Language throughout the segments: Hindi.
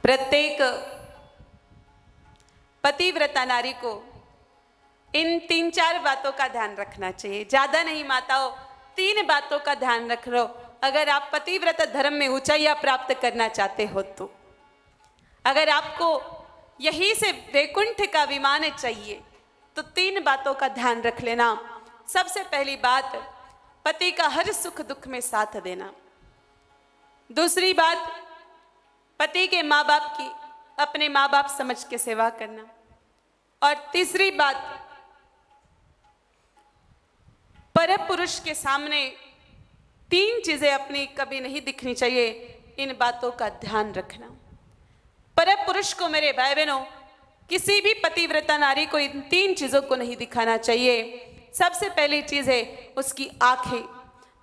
प्रत्येक पतिव्रता नारी को इन 3-4 बातों का ध्यान रखना चाहिए। ज्यादा नहीं माताओं, 3 बातों का ध्यान रख लो अगर आप पतिव्रता धर्म में ऊंचाइयां प्राप्त करना चाहते हो तो। अगर आपको यही से वैकुंठ का विमान चाहिए तो 3 बातों का ध्यान रख लेना। सबसे पहली बात, पति का हर सुख दुख में साथ देना। दूसरी बात, पति के माँ बाप की अपने माँ बाप समझ के सेवा करना। और तीसरी बात, पर पुरुष के सामने 3 चीजें अपनी कभी नहीं दिखनी चाहिए, इन बातों का ध्यान रखना। पर पुरुष को मेरे भाई बहनों, किसी भी पतिव्रता नारी को इन 3 चीजों को नहीं दिखाना चाहिए। सबसे पहली चीज है उसकी आंखें,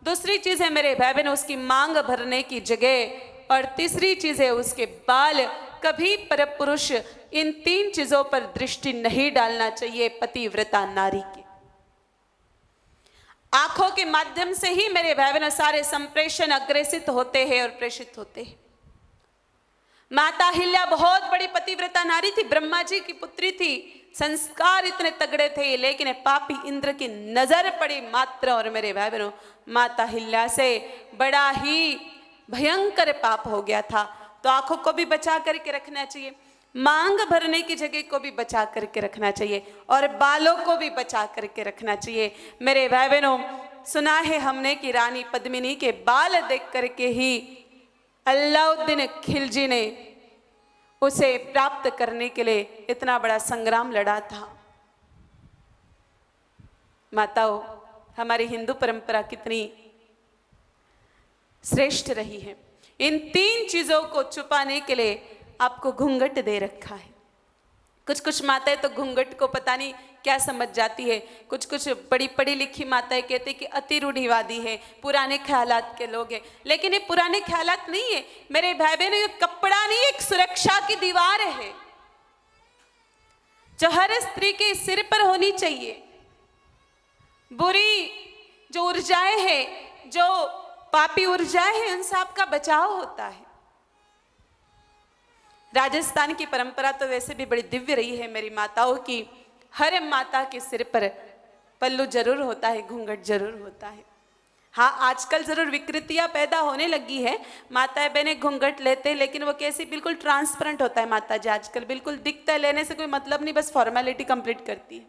दूसरी चीज है मेरे भाई बहनों उसकी मांग भरने की जगह, और तीसरी चीज है उसके बाल। कभी पर पुरुष इन 3 चीजों पर दृष्टि नहीं डालना चाहिए पतिव्रता नारी की। आंखों के माध्यम से ही मेरे भाई बहनों सारे संप्रेषण अग्रेसित होते हैं और प्रेषित होते हैं। माता अहिल्या बहुत बड़ी पतिव्रता नारी थी, ब्रह्मा जी की पुत्री थी, संस्कार इतने तगड़े थे, लेकिन पापी इंद्र की नजर पड़ी मात्र, और मेरे भाई बहनों माता अहिल्या से बड़ा ही भयंकर पाप हो गया था। तो आंखों को भी बचा करके रखना चाहिए, मांग भरने की जगह को भी बचा करके रखना चाहिए, और बालों को भी बचा करके रखना चाहिए। मेरे भाई बहनों, सुना है हमने कि रानी पद्मिनी के बाल देख करके ही अलाउद्दीन खिलजी ने उसे प्राप्त करने के लिए इतना बड़ा संग्राम लड़ा था। माताओं, हमारी हिंदू परंपरा कितनी श्रेष्ठ रही है। इन 3 चीजों को छुपाने के लिए आपको घूंघट दे रखा है। कुछ माताएं तो घूंघट को पता नहीं क्या समझ जाती है। कुछ बड़ी पढ़ी लिखी माताएं कहते कि अति रूढ़िवादी है, पुराने ख्यालात के लोग हैं। लेकिन ये पुराने ख्यालात नहीं है मेरे भाई बहनों, ये कपड़ा नहीं, एक सुरक्षा की दीवार है जो हर स्त्री के सिर पर होनी चाहिए। बुरी जो ऊर्जाएं हैं, जो पापी ऊर्जाएं हैं, उनसे आपका बचाव होता है। राजस्थान की परंपरा तो वैसे भी बड़ी दिव्य रही है मेरी माताओं की। हर माता के सिर पर पल्लू जरूर होता है, घूंघट जरूर होता है। हाँ, आजकल जरूर विकृतियां पैदा होने लगी है, माताएं बहनें घूंघट लेते हैं, लेकिन वो कैसी बिल्कुल ट्रांसपेरेंट होता है माता जी आजकल, बिल्कुल दिखता है, लेने से कोई मतलब नहीं, बस फॉर्मेलिटी कंप्लीट करती है।